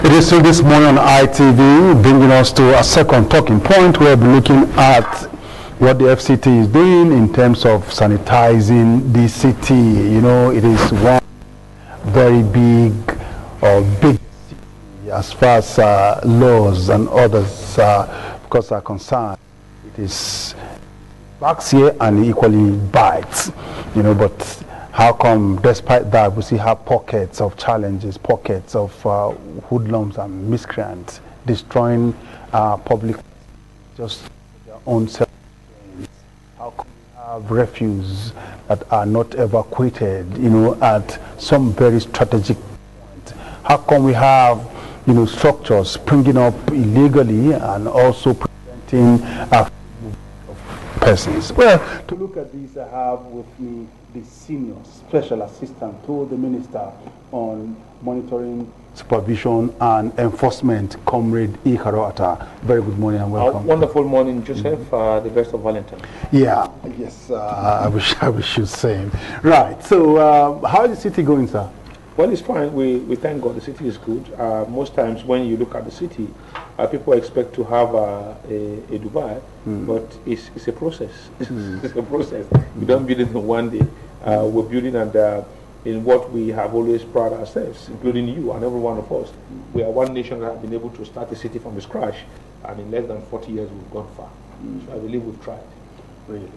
It is still this morning on ITV, bringing us to a second talking point. We'll be looking at what the FCT is doing in terms of sanitizing the city. You know, it is one very big city as far as laws and others, of course, are concerned. It is backs here and equally bites, you know, but how come, despite that, we see have pockets of challenges, pockets of hoodlums and miscreants destroying public just for their own self? How come we have refuse that are not evacuated, you know, at some very strategic point? How come we have, you know, structures springing up illegally and also preventing persons? Well, to look at this, I have with me the senior special assistant to the minister on monitoring, supervision and enforcement, Comrade Ikaroata. Very good morning and welcome. Wonderful morning, Joseph. The best of Valentine. Yeah, yes, I wish you same. Right, so how is the city going, sir? Well, it's fine. We thank God the city is good. Most times when you look at the city, people expect to have a Dubai, but it's a process. It's a process. You don't build it in one day. We're building, and in what we have always proud ourselves, including you and every one of us, we are one nation that have been able to start a city from scratch, and in less than 40 years we've gone far. So I believe we've tried. Really.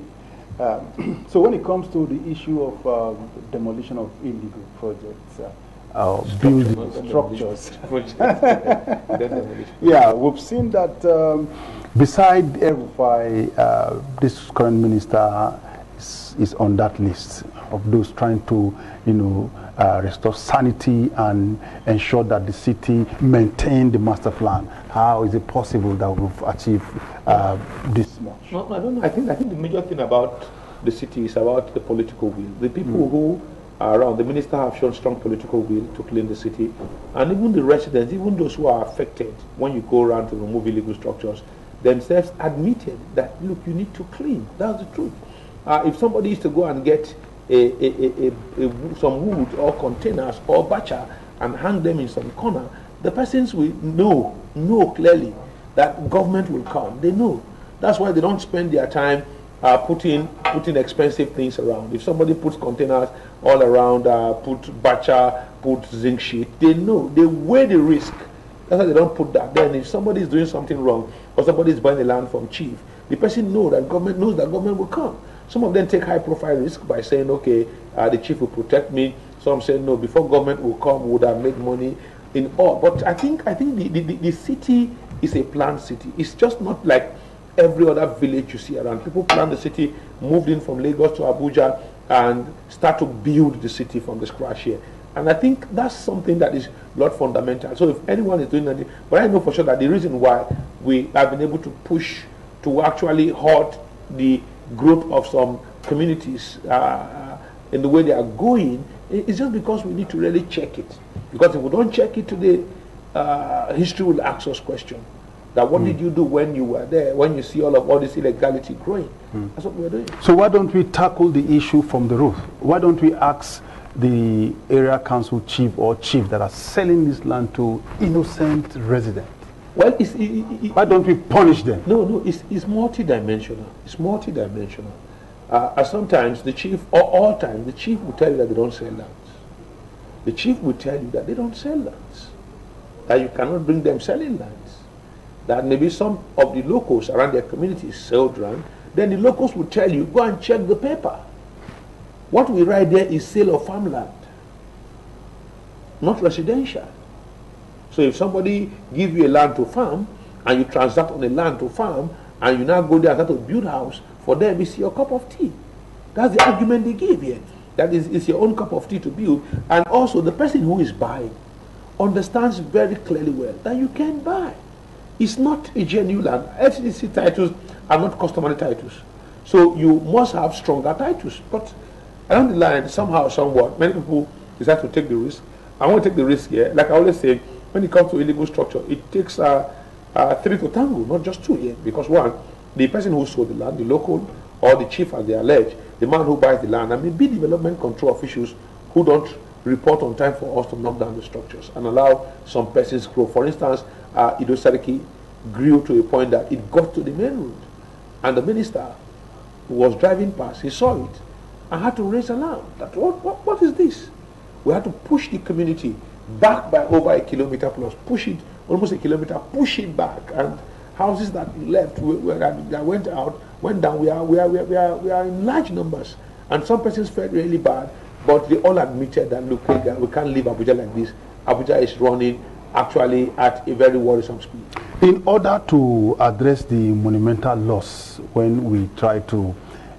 So when it comes to the issue of demolition of illegal projects, building structures, yeah, we've seen that beside Erufai, this current minister is on that list of those trying to, you know, restore sanity and ensure that the city maintain the master plan. How is it possible that we've achieved this much? No, I don't know. I think the major thing about the city is about the political will. The people who are around, the minister have shown strong political will to clean the city, and even the residents, even those who are affected, when you go around to remove illegal structures, themselves admitted that, look, you need to clean. That's the truth. If somebody is to go and get some wood or containers or bacha and hang them in some corner, the persons will know clearly that government will come. They know. That's why they don't spend their time putting expensive things around. If somebody puts containers all around, put bacha, put zinc sheet, they know. They weigh the risk. That's why they don't put that. Then if somebody is doing something wrong or somebody is buying the land from chief, the person knows that government will come. Some of them take high-profile risk by saying, okay, the chief will protect me. Some say, no, before government will come, we would have made money in all. But I think the city is a planned city. It's just not like every other village you see around. People plan the city, moved in from Lagos to Abuja, and start to build the city from the scratch here. And I think that's something that is not fundamental. So if anyone is doing that, but I know for sure that the reason why we have been able to push to actually halt the growth of some communities in the way they are going, it's just because we need to really check it. Because if we don't check it today, history will ask us questions. That what did you do when you were there, when you see all this illegality growing? That's what we're doing. So why don't we tackle the issue from the roof? Why don't we ask the area council chief or chief that are selling this land to innocent residents? Well, why don't we punish them? No, it's multidimensional. It's multidimensional. Sometimes the chief, or all times, the chief will tell you that they don't sell lands. The chief will tell you that they don't sell lands. That you cannot bring them selling lands. That maybe some of the locals around their communities sold land. Then the locals will tell you, go and check the paper. What we write there is sale of farmland, not residential. So if somebody gives you a land to farm, and you transact on the land to farm, and you now go there and start to build a house, for them it's your cup of tea. That's the argument they give here. That is, it's your own cup of tea to build. And also the person who is buying understands very clearly well that you can buy. It's not a genuine land. FCC titles are not customary titles. So you must have stronger titles. But along the line, somehow, somewhat, many people decide to take the risk. I want to take the risk here. Like I always say, when it comes to illegal structure, it takes 3 to tango, not just 2 here. Because one, the person who sold the land, the local or the chief as they allege, the man who buys the land, and maybe development control officials who don't report on time for us to knock down the structures and allow some persons grow. For instance, Ido Sariki grew to a point that it got to the main road, and the minister who was driving past, he saw it and had to raise alarm. That what is this? We had to push the community back by over a kilometer plus, push it almost a kilometer, push it back, and houses that left, that went out, went down. We are in large numbers, and some persons felt really bad, but they all admitted that look, we can't leave Abuja like this. Abuja is running actually at a very worrisome speed. In order to address the monumental loss when we try to,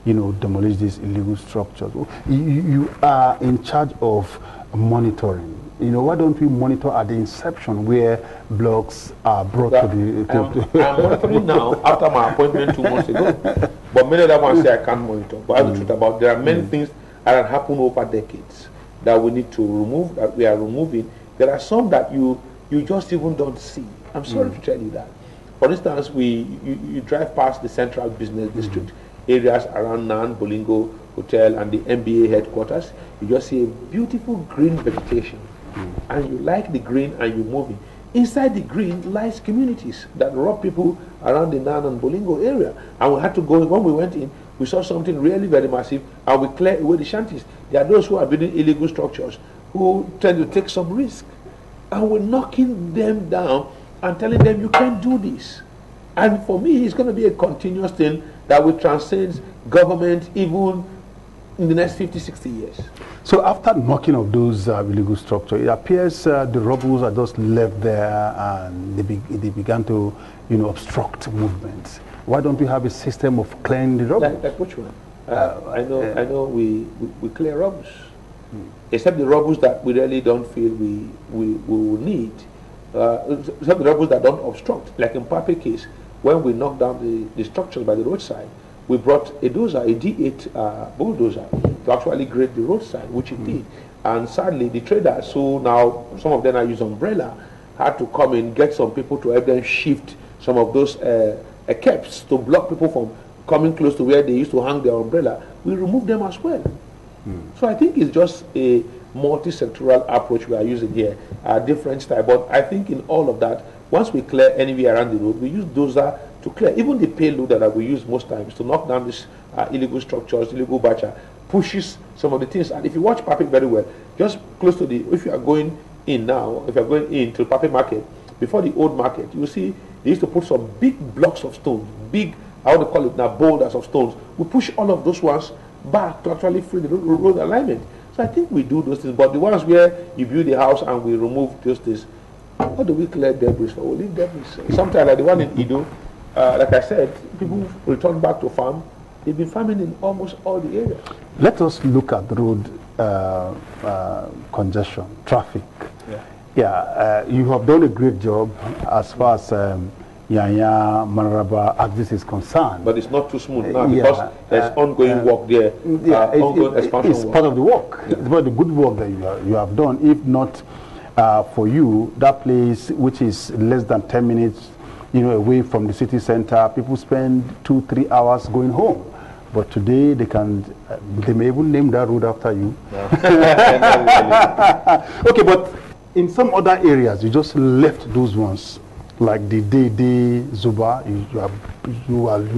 demolish these illegal structures, you are in charge of monitoring. Why don't we monitor at the inception where blocks are brought to the... I'm monitoring now after my appointment 2 months ago. But many other ones say I can't monitor. But the truth about there are many things that have happened over decades that we need to remove, that we are removing. There are some that you just even don't see. I'm sorry to tell you that. For instance, you drive past the central business district, areas around Nan, Bolingo Hotel and the MBA headquarters. You just see a beautiful green vegetation. And you like the green and you move in. Inside the green lies communities that rob people around the Nan and Bolingo area. And we had to go, when we went in, we saw something really very massive, and we cleared away the shanties. There are those who are building illegal structures who tend to take some risk. And we're knocking them down and telling them you can't do this. And for me, it's going to be a continuous thing that will transcend government even in the next 50, 60 years. So after knocking of those illegal structures, it appears the rebels are just left there and they began to, obstruct movements. Why don't we have a system of clearing the rubble? Like which one? I know we clear rubbles. Except the rubbles that we really don't feel we will need. Except the rubbles that don't obstruct. Like in Pape case, when we knocked down the structures by the roadside, we brought a dozer, a D8 bulldozer, to actually grade the roadside, which it did. And sadly, the traders, who now, some of them are using umbrella, had to come and get some people to help them shift some of those keps to block people from coming close to where they used to hang their umbrella. We removed them as well. So I think it's just a multi-sectoral approach we are using here, different style. But I think in all of that, once we clear anywhere around the road, we use dozer to clear. Even the payloader that we use most times to knock down these illegal structures, illegal bacha, pushes some of the things. And if you watch Pape very well, just close to if you are going in now, if you are going into Pape market, before the old market, you will see they used to put some big blocks of stones, big, how they call it now, boulders of stones. We push all of those ones back to actually free the road alignment. So I think we do those things. But the ones where you build the house and we remove those things, what do we clear debris for? We leave debris. Sometimes like the one in Ido, like I said, people return back to farm. They've been farming in almost all the areas. Let us look at road congestion, traffic. You have done a great job as far as Yanya, Mararaba axis is concerned. But it's not too smooth now because there's ongoing work there. Ongoing expansion it's part of the work. It's part of the good work that you have done. If not for you, that place, which is less than 10 minutes away from the city center, people spend 2-3 hours going home. But today they may even name that road after you. Okay, but in some other areas, you just left those ones, like the Dede Zuba, you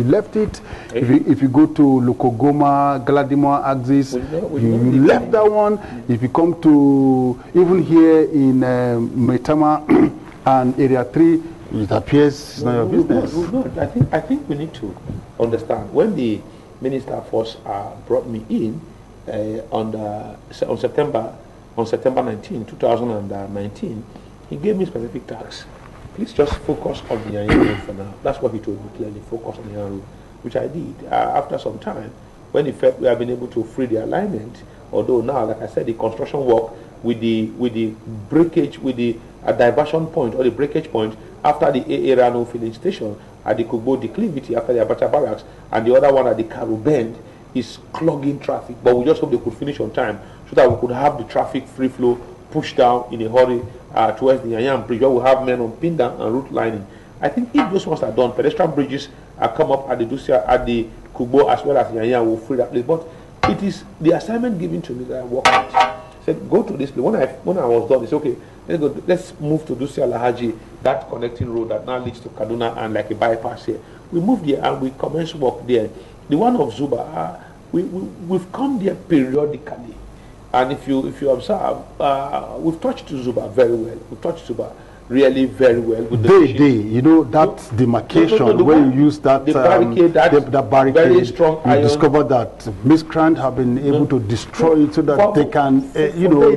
left it. If you go to Lokogoma, Galadima axis, you left that one. If you come to even here in Metama and Area 3, it appears it's not your business. I think we need to understand. When the minister first brought me in on September 19, 2019, he gave me specific tasks. Please just focus on the Yanyan road for now. That's what he told me clearly, focus on the Yanyan road, which I did. After some time, when in fact we have been able to free the alignment, although now, like I said, the construction work with the breakage, with the diversion point or the breakage point after the Rano filling station at the Kubo declivity after the Abacha barracks, and the other one at the Karu Bend is clogging traffic. But we just hope they could finish on time so that we could have the traffic free flow pushed down in a hurry towards the Yanyam Bridge, where we have men on pin down and route lining. I think if those ones are done, pedestrian bridges are come up at the Dusia, at the Kubo, as well as Yanyam will free that place. But it is the assignment given to me that I work with. said, go to this place. When I was done, they said, okay, let's move to Dusi Alhaji, that connecting road that now leads to Kaduna and like a bypass here. We moved there and we commenced work there. The one of Zuba, we've come there periodically. And if you observe, we've touched Zuba very well. We've touched Zuba really very well. With the you know, that demarcation where you use that barricade, very strong you iron. discovered that miscreants have been able to destroy it so that they can,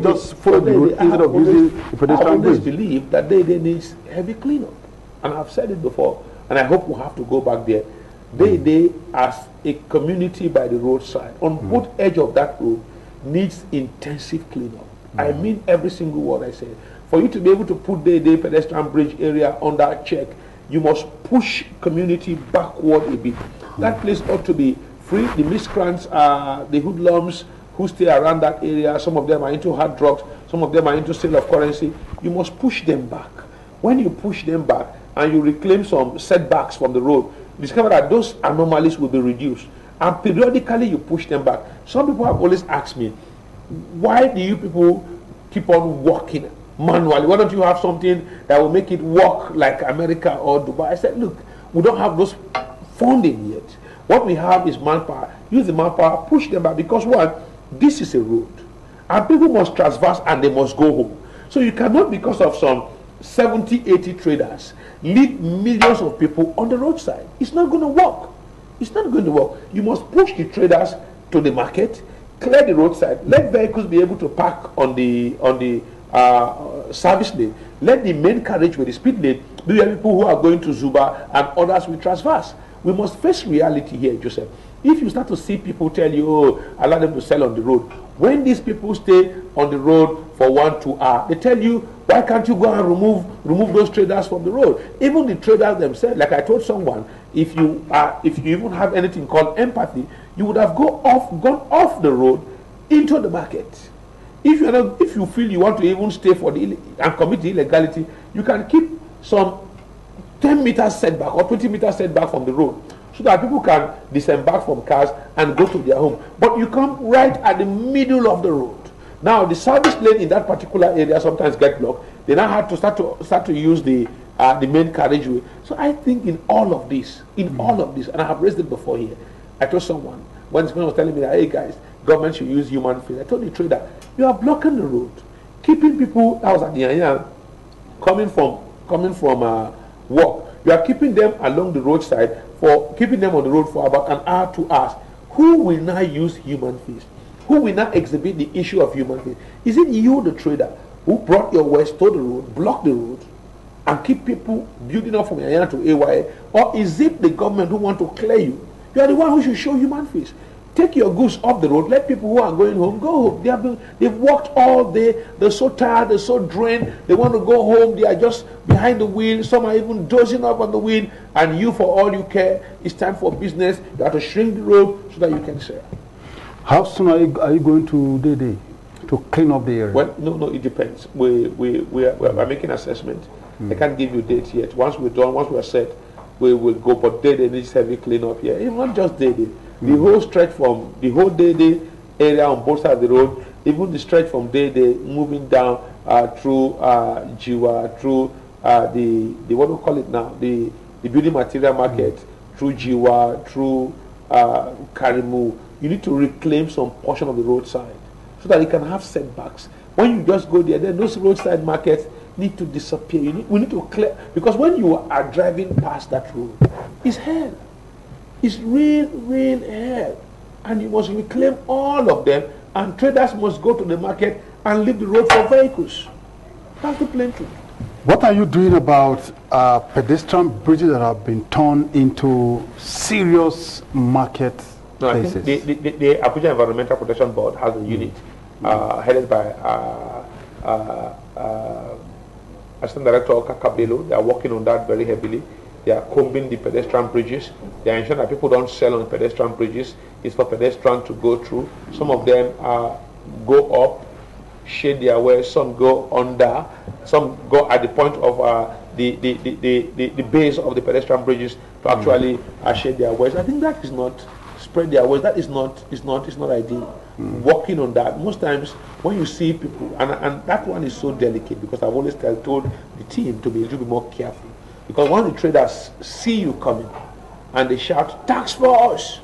just follow the road instead of using the pedestrian bridge. I always believe that they needs heavy cleanup. And I've said it before, and I hope we'll have to go back there. They as a community by the roadside, on both edge of that road, needs intensive cleanup. I mean every single word I say. For you to be able to put the pedestrian bridge area under check, you must push community backward a bit. That place ought to be free. The miscreants, the hoodlums who stay around that area, some of them are into hard drugs, some of them are into sale of currency. You must push them back. When you push them back and you reclaim some setbacks from the road, you discover that those anomalies will be reduced. And periodically you push them back. Some people have always asked me, why do you people keep on walking manually? Why don't you have something that will make it work like America or Dubai? I said, look, we don't have those funding yet. What we have is manpower. Use the manpower, push them back, because one, this is a road. And people must traverse and they must go home. So you cannot, because of some 70, 80 traders, leave millions of people on the roadside. It's not going to work. It's not going to work. You must push the traders to the market, clear the roadside, let vehicles be able to park on the service lane, let the main carriage with the speed lane be where people who are going to Zuba and others will traverse. We must face reality here, Joseph. If you start to see people tell you, oh, allow them to sell on the road, when these people stay on the road for 1-2 hours, they tell you, why can't you go and remove those traders from the road? Even the traders themselves, like I told someone, if you even have anything called empathy, you would have gone off the road into the market. If you feel you want to even stay for and commit the illegality, you can keep some 10 meters setback or 20 meters setback from the road, so that people can disembark from cars and go to their home. But you come right at the middle of the road. Now the service lane in that particular area sometimes get blocked. They now have to start to use the main carriageway. So I think in all of this, and I have raised it before here, I told someone when someone was telling me that, hey guys, government should use human face. I told the trader, you are blocking the road, keeping people that was at the end coming from work. You are keeping them along the roadside keeping them on the road for about an hour, 2 hours. Who will now use human face? Who will now exhibit the issue of human face? Is it you, the trader, who brought your wares to the road, block the road, and keep people building up from Yanya to AYA? Or is it the government who want to clear you? You are the one who should show human face. Take your goods off the road. Let people who are going home go home. They've worked all day. They're so tired. They're so drained. They want to go home. They are just behind the wheel. Some are even dozing up on the wheel. And you, for all you care, it's time for business. You have to shrink the road so that you can sell. How soon are you going to to clean up the area? Well, no, it depends. We are making assessment. I can't give you dates yet. Once we're done, once we're set, we will go. But Day needs heavy cleanup here. It's not just Day. The whole stretch from the whole Day area on both sides of the road, even the stretch from Day moving down through Jiwa, through the what do we call it now, the building material market, through Jiwa, through Karimu. You need to reclaim some portion of the roadside so that you can have setbacks. When you just go there, then those roadside markets need to disappear. We need to clear, because when you are driving past that road, it's hell. It's real hell. And you must reclaim all of them, and traders must go to the market and leave the road for vehicles. That's the plain truth. What are you doing about pedestrian bridges that have been turned into serious market places? I think the Abuja Environmental Protection Board has a unit headed by Assistant Director Kakabelo. They are working on that very heavily. They are combing the pedestrian bridges. They are ensuring that people don't sell on pedestrian bridges. It's for pedestrians to go through. Some of them go up, shade their way. Some go under. Some go at the point of the base of the pedestrian bridges to actually shade their ways. I think that is not spread their words. That is not, it's not ideal. Working on that. Most times when you see people, and that one is so delicate, because I've always told the team to be a little bit more careful. Because once the traders see you coming and they shout, tax force,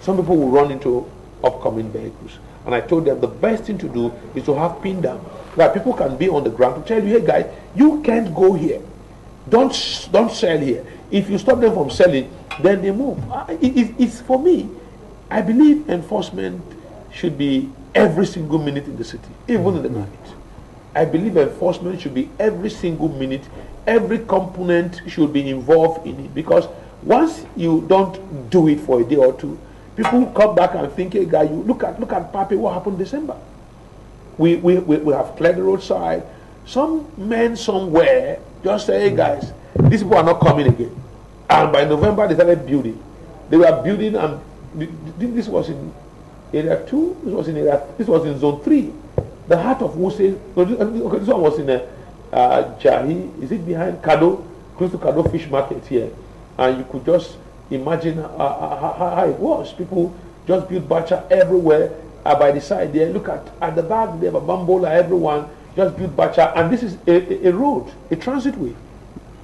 some people will run into upcoming vehicles. And I told them the best thing to do is to have pin down. That people can be on the ground to tell you, hey guys, you can't go here. Don't sell here. If you stop them from selling, then they move. It's for me. I believe enforcement should be every single minute in the city, even in the night. I believe enforcement should be every single minute. Every component should be involved in it, because once you don't do it for a day or two, people come back and think, hey guy, you look at Papi, what happened in December? We have cleared the roadside. Some men somewhere just say, hey guys, these people are not coming again. And by November they started building. They were building, and this was in area 2, this was in zone 3. The heart of Wuse, okay, this one was in Jahi, is it behind Kado, close to Kado Fish Market here. And you could just imagine how it was. People just built bacha everywhere. By the side there, look at the back, they have a bambola, everyone just built bacha. And this is a road, a transit way,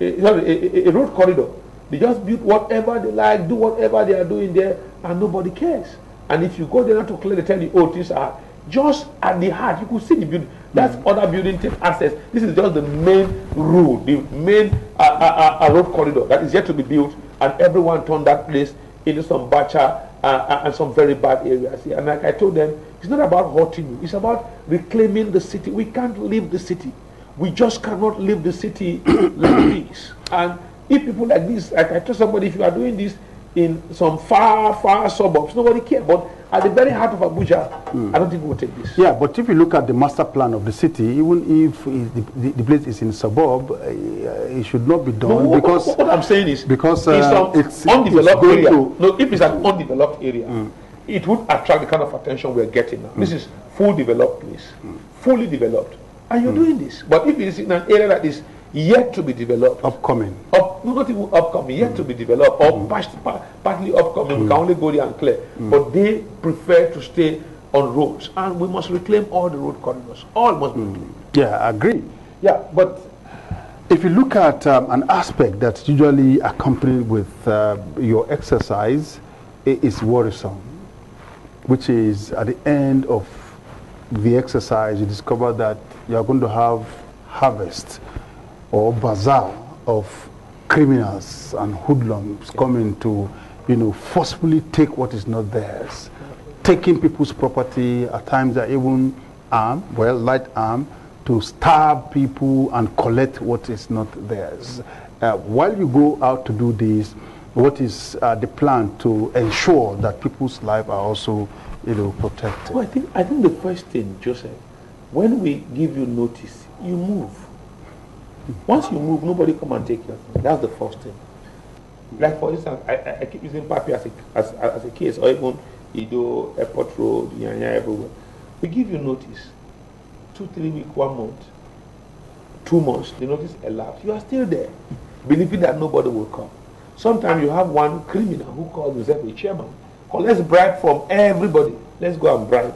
a road corridor. They just build whatever they like, do whatever they are doing there, and nobody cares. And if you go there not to clear, they tell you, oh, things are just at the heart. You could see the building. That's other building take access. This is just the main road, the main road corridor that is yet to be built, and everyone turned that place into some bacha and some very bad areas. And like I told them, it's not about hurting you. It's about reclaiming the city. We can't leave the city. We just cannot leave the city like this. And if people like this, like I told somebody, if you are doing this in some far suburbs, nobody cares. But at the very heart of Abuja, I don't think we will take this. Yeah, but if you look at the master plan of the city, even if the place is in suburb, it should not be done. No, because what I'm saying is, because it's undeveloped area. No, if it's an undeveloped area, it would attract the kind of attention we're getting now. This is full developed place, fully developed, and you're doing this. But if it is in an area that is yet to be developed, upcoming, not even upcoming, yet to be developed, or partly upcoming, we can only go there and clear. But they prefer to stay on roads, and we must reclaim all the road corridors. All must be reclaimed. Yeah, I agree. Yeah, but if you look at an aspect that's usually accompanied with your exercise, it is worrisome, which is at the end of the exercise, you discover that you are going to have harvest or bazaar of criminals and hoodlums coming to, forcefully take what is not theirs, taking people's property. At times they're even armed, light armed, to stab people and collect what is not theirs. While you go out to do this, what is the plan to ensure that people's lives are also, protected? Well, I think the first thing, Joseph, when we give you notice, you move. Once you move, nobody come and take your thing. That's the first thing. Like for instance, I keep using Papi as a case, or even Ido, Airport Road, Yanya, everywhere. We give you notice. 2, 3 weeks, 1 month, 2 months, the notice elapsed. You are still there, believing that nobody will come. Sometimes you have one criminal who calls himself a chairman. Let's bribe from everybody. Let's go and bribe.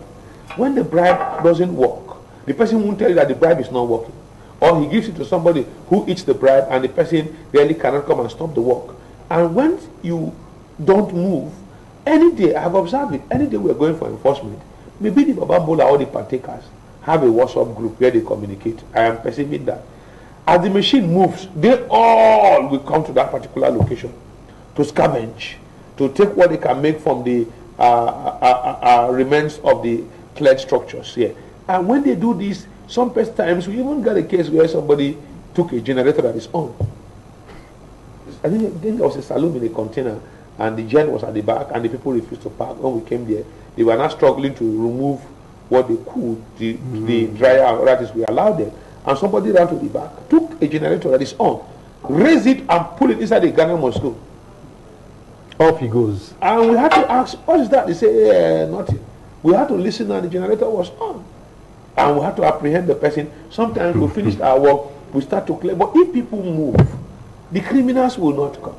When the bribe doesn't work, the person won't tell you that the bribe is not working. Or he gives it to somebody who eats the bribe, and the person really cannot come and stop the work. And when you don't move, any day, I have observed it, any day we are going for enforcement, maybe the Babambola or the partakers have a WhatsApp group where they communicate. I am perceiving that. As the machine moves, they all will come to that particular location to scavenge, to take what they can make from the remains of the cleared structures here. And when they do this, some times we even got a case where somebody took a generator that is on. I think there was a saloon in a container, and the gen was at the back, and the people refused to park. When we came there, they were not struggling to remove what they could, the dryer apparatus we allowed them. And somebody ran to the back, took a generator that is on, raised it and put it inside the Ghana mosque. Off he goes. And we had to ask, what is that? They say, nothing. We had to listen, and the generator was on. And we had to apprehend the person. Sometimes we finished our work, we start to clear. But if people move, the criminals will not come.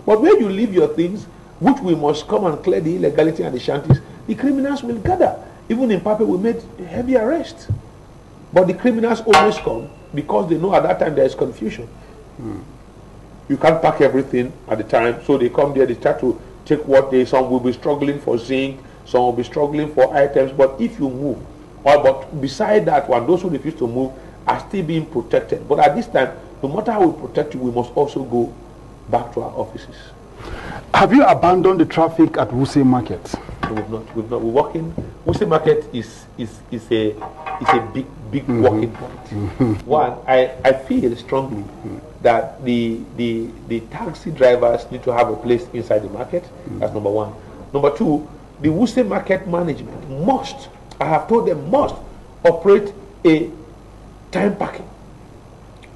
But when you leave your things, which we must come and clear the illegality and the shanties, the criminals will gather. Even in Pape, we made heavy arrests. But the criminals always come because they know at that time there is confusion. You can't pack everything at the time, so they come there, they try to take what they, some will be struggling for zinc, some will be struggling for items, but if you move, but beside that one, those who refuse to move are still being protected. But at this time, no matter how we protect you, we must also go back to our offices. Have you abandoned the traffic at Wuse Market? No, we've not. We're working. Wuse Market is a big working point. One, I feel strongly that the taxi drivers need to have a place inside the market. That's number one. Number two, the Wuse Market management must, I have told them, must operate a time parking.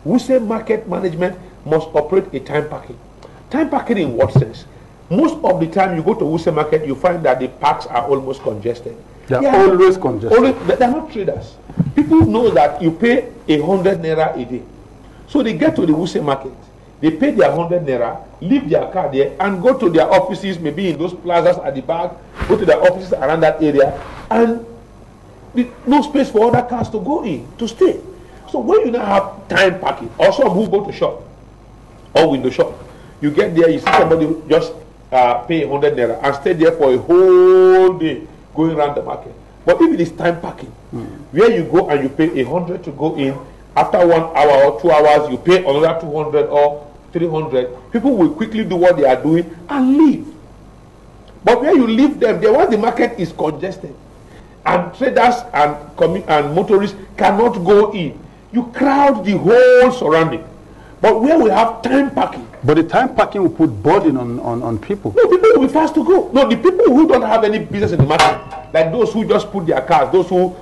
Wuse Market management must operate a time parking. Time parking in what sense? Most of the time you go to Wuse Market, you find that the parks are almost congested. They are always congested. They're not traders. People know that you pay 100 naira a day. So they get to the Wuse Market, they pay their 100 naira, leave their car there, and go to their offices, maybe in those plazas at the back, go to their offices around that area, and no space for other cars to go in, to stay. So when you now have time parking, or some who go to shop, or window shop, you get there, you see somebody just pay 100 naira and stay there for a whole day going around the market. But if it is time parking, where you go and you pay 100 to go in, after 1 hour or 2 hours, you pay another 200 or 300, people will quickly do what they are doing and leave. But where you leave them, there once the market is congested, and traders and motorists cannot go in, you crowd the whole surrounding. But where we have time parking. But the time parking will put burden on people. No, people will be fast to go. No, the people who don't have any business in the market, like those who just put their cars, those who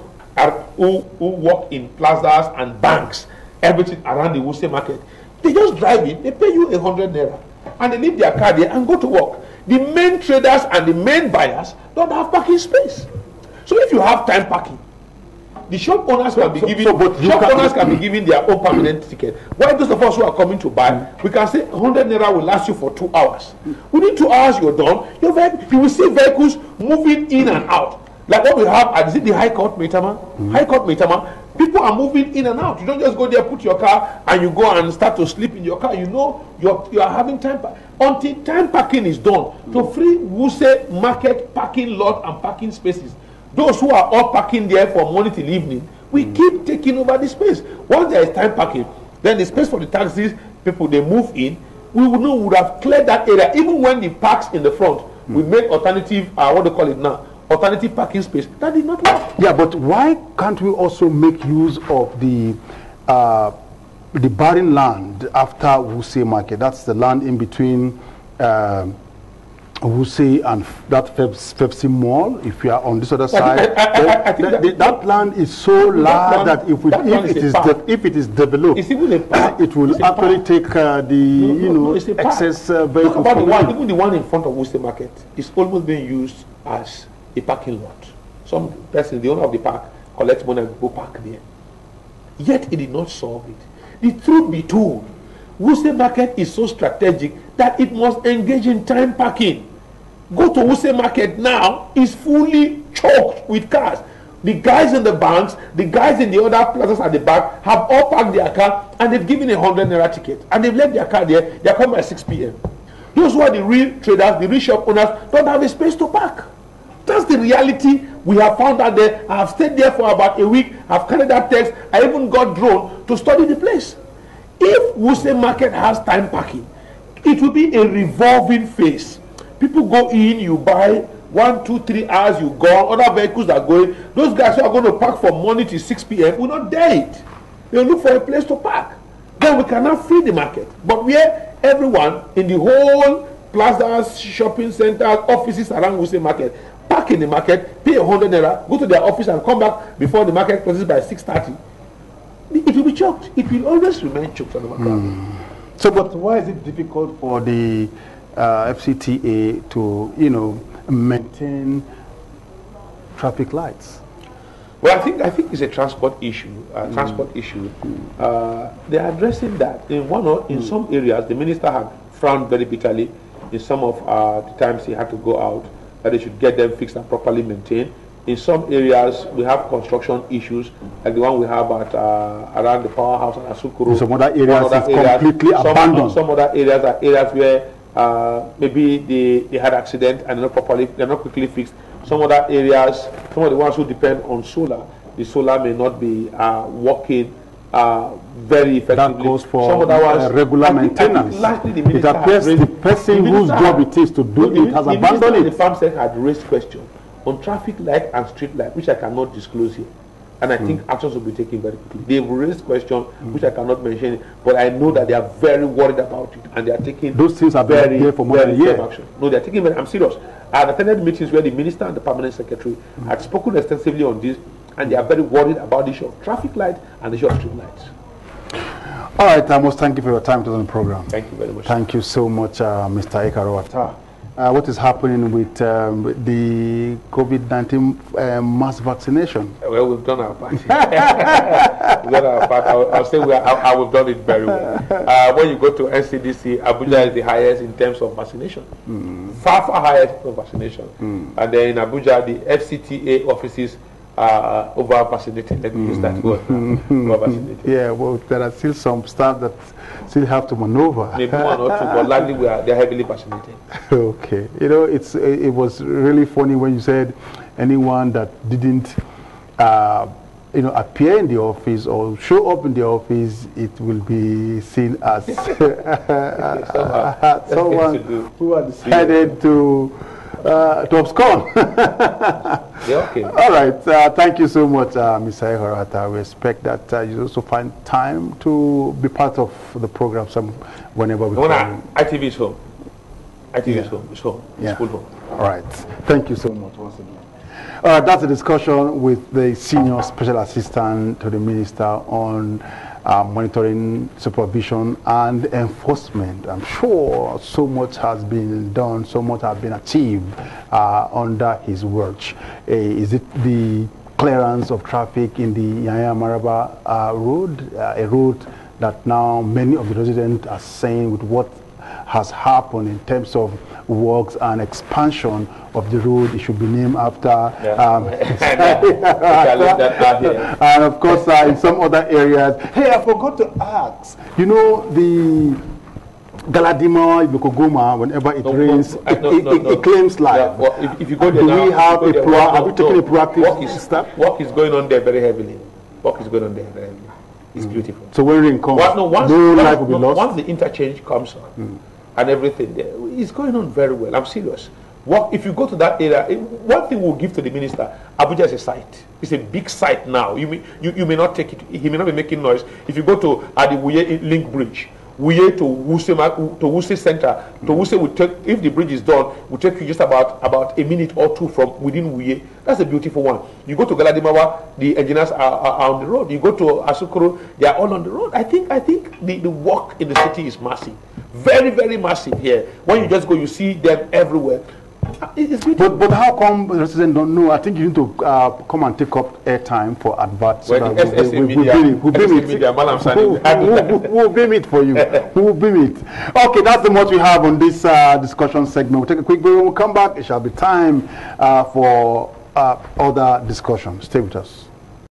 work in plazas and banks, everything around the Wuse Market, they just drive in, they pay you 100 naira, and they leave their car there and go to work. The main traders and the main buyers don't have parking space. So if you have time parking, the shop owners can be given their own permanent ticket. Why those of us who are coming to buy, we can say 100 naira will last you for 2 hours. Within 2 hours you're done. You will see vehicles moving in and out. Like what we have at the High Court Maitama. High Court Maitama, people are moving in and out. You don't just go there, put your car, and you go and start to sleep in your car. You know you are having time until time parking is done. To free Wuse Market parking lot and parking spaces. Those who are all parking there from morning till evening, we keep taking over the space. Once there is time parking, then the space for the taxis, people, they move in. We would have cleared that area. Even when the parks in the front, we made alternative, what do you call it now? Alternative parking space. That did not work. Yeah, but why can't we also make use of the barren land after Wuse Market? That's the land in between Wuse and that Pepsi Mall. If you are on this other side, that land is so large that if it is developed, it will actually take the excess vehicles. Even the one in front of Wuse Market is almost being used as a parking lot. Some person, the owner of the park, collects money and go park there. Yet it did not solve it. The truth be told, Wuse Market is so strategic that it must engage in time parking. Go to Wuse Market now, is fully choked with cars. The guys in the banks, the guys in the other plazas at the back have all parked their car and they've given 100 naira ticket. And they've left their car there, they're coming by 6 p.m. Those who are the real traders, the real shop owners, don't have a space to park. That's the reality we have found out there. I have stayed there for about a week. I've carried that text. I even got drone to study the place. If Wuse Market has time parking, it will be a revolving phase. People go in, you buy 1, 2, 3 hours, you go. Other vehicles are going. Those guys who are going to park from morning till 6 p.m. will not dare it. They'll look for a place to park. Then we cannot feed the market. But where everyone in the whole plazas, shopping centers, offices around Wuse Market, park in the market, pay 100 naira, go to their office and come back before the market closes by 6:30. It will be choked. It will always remain choked. So, but why is it difficult for the FCTA to, maintain traffic lights? Well, I think it's a transport issue. They are addressing that in some areas. The minister had frowned very bitterly in some of the times he had to go out, that they should get them fixed and properly maintained. In some areas, we have construction issues, like the one we have at around the powerhouse at Asukuru. Some other areas is completely abandoned. Some other areas are areas where maybe they had accident and they're not quickly fixed. Some other areas, some of the ones who depend on solar, the solar may not be working very effectively. That goes for some other ones, regular maintenance. It appears the person whose job it is to do it has abandoned it. The farm sector had raised questions on traffic light and street light, which I cannot disclose here. And I think actions will be taken very quickly. They've raised questions which I cannot mention, but I know that they are very worried about it, and they are taking those things have been there for more than a year. Action. No, they are taking very. I'm serious. I have attended meetings where the minister and the permanent secretary had spoken extensively on this, and they are very worried about the issue of traffic light and the issue of street lights. All right, I must thank you for your time to the program. Thank you very much. Thank you so much, Mr. Ekarawata. What is happening with the COVID-19 mass vaccination? Well, we've done our part. We've done our part. I'll say we've done it very well. When you go to NCDC, Abuja is the highest in terms of vaccination. Far, far highest of vaccination. And then in Abuja, the FCTA offices are over vaccinated. Let me use that word. Over vaccinated. Yeah, well, there are still some staff that still have to maneuver. Maybe one or two, but likely they're heavily vaccinated. Okay. You know, it was really funny when you said anyone that didn't appear in the office or show up in the office, it will be seen as someone who had decided to abscond. Yeah, okay. All right. Thank you so much, Mr. Ekarawata. We expect that you also find time to be part of the program whenever we can. ITV is home. ITV is home. It's home. It's full home. All right. Thank you so much once again. That's a discussion with the Senior Special Assistant to the Minister on monitoring, supervision, and enforcement. I'm sure so much has been done, so much has been achieved under his watch. Is it the clearance of traffic in the Yaya Maraba road, a road that now many of the residents are saying with what has happened in terms of works and expansion of the road, it should be named after and of course in some other areas. Hey, I forgot to ask, you know, the Galadima, Ibukogoma, whenever it rains, it claims life. Yeah, well, if you go there do now, we have have we taken a proactive step? Work is going on there very heavily. Work is going on there very heavily. It's beautiful. So when rain comes, once life will be lost? Once the interchange comes on and everything there, it's going on very well. I'm serious. If you go to that area, one thing we'll give to the minister, Abuja is a site. It's a big site now. You may not take it. He may not be making noise. If you go to the Wuye Link Bridge, Wuye to Wuse Center, to Wuse will take, if the bridge is done, will take you just about a minute or two from within Wuye. That's a beautiful one. You go to Galadimawa, the engineers are on the road. You go to Asukuru, they are all on the road. I think the work in the city is massive. Very, very massive here. When you just go, you see them everywhere. It's beautiful. But how come residents don't know? I think you need to come and take up airtime for adverts. Well, we'll beam it for you. We'll beam it. Okay, that's the much we have on this discussion segment. We'll take a quick break. When we come back, it shall be time for other discussions. Stay with us.